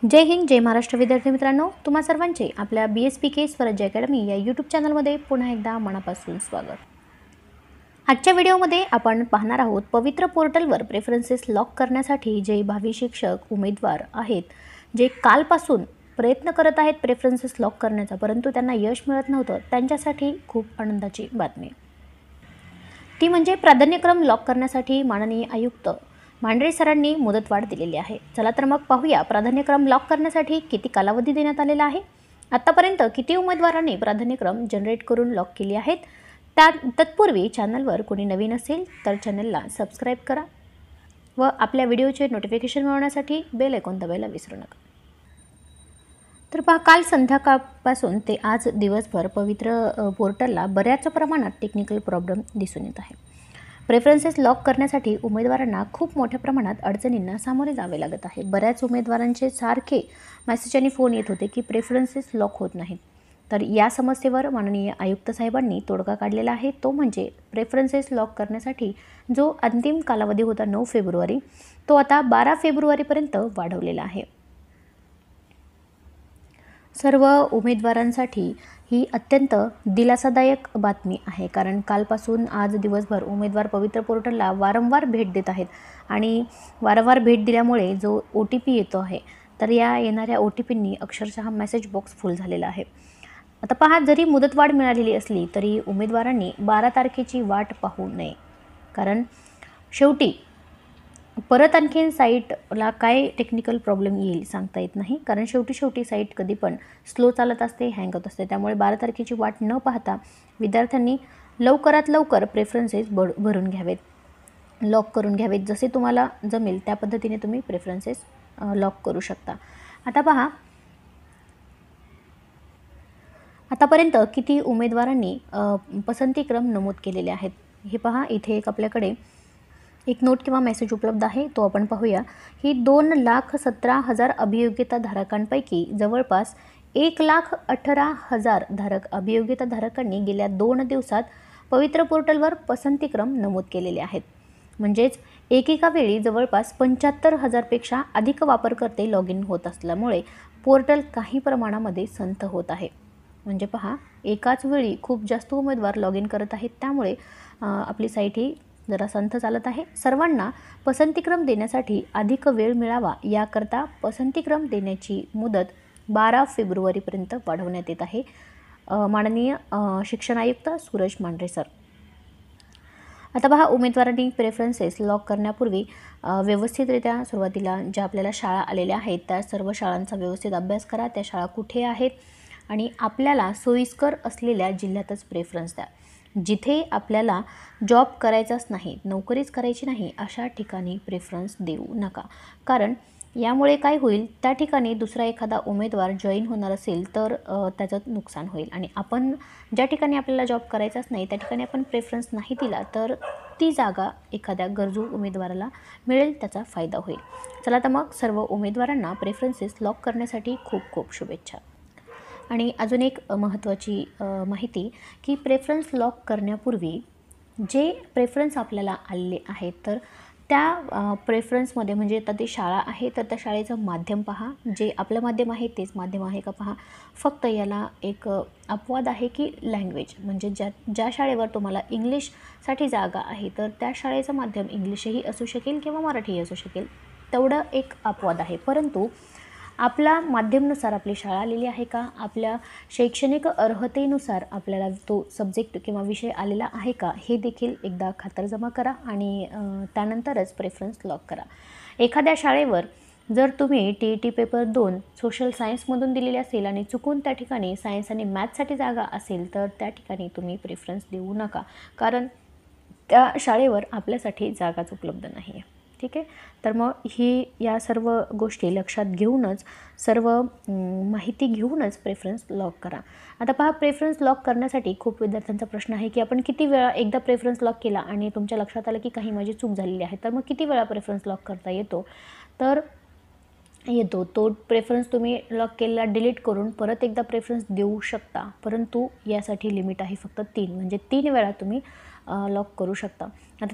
जय हिंद, जय महाराष्ट्र विद्यार्थी मित्रांनो, तुम्हा सर्वांचे आपल्या BSPK स्वराज्य अकॅडमी या यूट्यूब चॅनलमध्ये पुन्हा एकदा मनापासून स्वागत. आजच्या व्हिडिओमध्ये आपण पाहणार आहोत पवित्र पोर्टलवर प्रेफरन्सेस लॉक करण्यासाठी जे भावी शिक्षक उमेदवार आहेत, जे कालपासून प्रयत्न करत आहेत प्रेफरन्सेस लॉक करण्याचा, परंतु त्यांना यश मिळत नव्हतं, त्यांच्यासाठी खूप आनंदाची बातमी. ती म्हणजे प्राधान्यक्रम लॉक करण्यासाठी माननीय आयुक्त मांढरे सरांनी मुदतवाढ दिलेली आहे. चला तर मग पाहूया प्राधान्यक्रम लॉक करण्यासाठी किती कालावधी देण्यात आलेला आहे. आतापर्यंत किती उमेदवारांनी प्राधान्यक्रम जनरेट करून लॉक केली आहेत. तत्पूर्वी चॅनलवर कोणी नवीन असेल तर चॅनलला सबस्क्राईब करा व आपल्या व्हिडिओचे नोटिफिकेशन मिळवण्यासाठी बेल आयकॉन दाबायला विसरू नका. तर पहा, काल संध्याकाळपासून ते आज दिवसभर पवित्र पोर्टलला बऱ्याच प्रमाणात टेक्निकल प्रॉब्लेम दिसून येत आहे. प्रेफरन्सेस लॉक करण्यासाठी उमेदवारांना खूप मोठ्या प्रमाणात अडचणींना सामोरे जावे लागत आहे. बऱ्याच उमेदवारांचे सारखे मेसेज आणि फोन येत होते की प्रेफरन्सेस लॉक होत नाहीत. तर या समस्येवर माननीय आयुक्त साहेबांनी तोडगा काढलेला आहे. तो म्हणजे प्रेफरन्सेस लॉक करण्यासाठी जो अंतिम कालावधी होता 9 फेब्रुवारी, तो आता 12 फेब्रुवारीपर्यंत वाढवलेला आहे. सर्व उमेदवारांसाठी ही अत्यंत दिलासादायक बातमी आहे, कारण कालपासून आज दिवसभर उमेदवार पवित्र पोर्टलला वारंवार भेट देत आहेत आणि वारंवार भेट दिल्यामुळे जो OTP येतो आहे, तर या येणाऱ्या OTPनी अक्षरशः मेसेज बॉक्स फुल झालेला आहे. आता पहा, जरी मुदतवाढ मिळालेली असली तरी उमेदवारांनी 12 तारखेची वाट पाहू नये, कारण शेवटी परत आणखीन साईटला काय टेक्निकल प्रॉब्लेम येईल सांगता येत नाही, कारण शेवटी साईट कधी पण स्लो चालत असते, हँग होत असते. त्यामुळे 12 तारखेची वाट न पाहता विद्यार्थ्यांनी लवकरात लवकर प्रेफरन्सेस भरून घ्यावेत, लॉक करून घ्यावेत. जसे तुम्हाला जमेल त्या पद्धतीने तुम्ही प्रेफरन्सेस लॉक करू शकता. आता पहा, आतापर्यंत किती उमेदवारांनी पसंतीक्रम नमूद केलेले आहेत. हे पहा, इथे एक आपल्याकडे एक नोट किंवा मेसेज उपलब्ध आहे, तो आपण पाहूया. ही 2,17,000 अभियोग्यताधारकांपैकी जवळपास 1,18,000 अभियोग्यताधारकांनी गेल्या 2 दिवसात पवित्र पोर्टलवर पसंतीक्रम नमूद केलेले आहेत. म्हणजेच एकेका वेळी जवळपास 75,000पेक्षा अधिक वापरकर्ते लॉग इन होत असल्यामुळे पोर्टल काही प्रमाणामध्ये संथ होत आहे. म्हणजे पहा, एकाच वेळी खूप जास्त उमेदवार लॉग इन करत आहेत, त्यामुळे आपली साईट ही जरा संथ चालत आहे. सर्वांना पसंतीक्रम देण्यासाठी अधिक वेळ मिळावा याकरता पसंतीक्रम देण्याची मुदत 12 फेब्रुवारीपर्यंत वाढवण्यात येत आहे. माननीय शिक्षण आयुक्त सुरेश मांढरे सर. आता पहा, उमेदवारांनी प्रेफरन्सेस लॉक करण्यापूर्वी व्यवस्थितरित्या सुरुवातीला ज्या आपल्याला शाळा आलेल्या आहेत त्या सर्व शाळांचा व्यवस्थित अभ्यास करा. त्या शाळा कुठे आहेत आणि आपल्याला सोयीस्कर असलेल्या जिल्ह्यातच प्रेफरन्स द्या. जिथे आपल्याला जॉब करायचाच नाही, नोकरीच करायची नाही, अशा ठिकाणी प्रेफरन्स देऊ नका, कारण यामुळे काय होईल, त्या ठिकाणी दुसरा एखादा उमेदवार जॉईन होणार असेल तर त्याचं नुकसान होईल. आणि आपण ज्या ठिकाणी आपल्याला जॉब करायचाच नाही त्या ठिकाणी आपण प्रेफरन्स नाही दिला तर ती जागा एखाद्या गरजू उमेदवाराला मिळेल, त्याचा फायदा होईल. चला तर मग सर्व उमेदवारांना प्रेफरन्सेस लॉक करण्यासाठी खूप खूप शुभेच्छा. आणि अजून एक महत्त्वाची माहिती की प्रेफरन्स लॉक करण्यापूर्वी जे प्रेफरन्स आपल्याला आलेले आहेत, तर त्या प्रेफरन्समध्ये म्हणजे आता ती शाळा आहे तर त्या शाळेचं माध्यम पहा. जे आपलं माध्यम आहे तेच माध्यम आहे का पहा. फक्त याला एक अपवाद आहे की लँग्वेज, म्हणजे ज्या शाळेवर तुम्हाला इंग्लिशसाठी जागा आहे तर त्या शाळेचं माध्यम इंग्लिशही असू शकेल किंवा मराठीही असू शकेल, तेवढं एक अपवाद आहे. परंतु आपला माध्यमनुसार आपली शाळा आलेली आहे का, आपल्या शैक्षणिक अर्हतेनुसार आपल्याला तो सब्जेक्ट किंवा विषय आलेला आहे का, हे देखील एकदा खातरजमा करा आणि त्यानंतरच प्रेफरन्स लॉक करा. एखाद्या शाळेवर जर तुम्ही TET पेपर 2 सोशल सायन्समधून दिलेली असेल आणि चुकून त्या ठिकाणी सायन्स आणि मॅथ्ससाठी जागा असेल तर त्या ठिकाणी तुम्ही प्रेफरन्स देऊ नका, कारण त्या शाळेवर आपल्यासाठी जागाच उपलब्ध नाही आहे. ठीक आहे, तर मग या सर्व गोष्टी लक्षात घेऊनच, सर्व माहिती घेऊनच प्रेफरन्स लॉक करा. आता पहा, प्रेफरन्स लॉक करण्यासाठी खूप विद्यार्थ्यांचा प्रश्न आहे की आपण किती वेळा एकदा प्रेफरन्स लॉक केला आणि तुमच्या लक्षात आलं की काही माझी चूक झालेली आहे, तर मग किती वेळा प्रेफरन्स लॉक करता येतो. तर येतो तो प्रेफरन्स तुम्ही लॉक केलेला डिलीट करून परत एकदा प्रेफरन्स देऊ शकता, परंतु यासाठी लिमिट आहे फक्त 3, म्हणजे 3 वेळा तुम्ही लॉक करू शकता. आता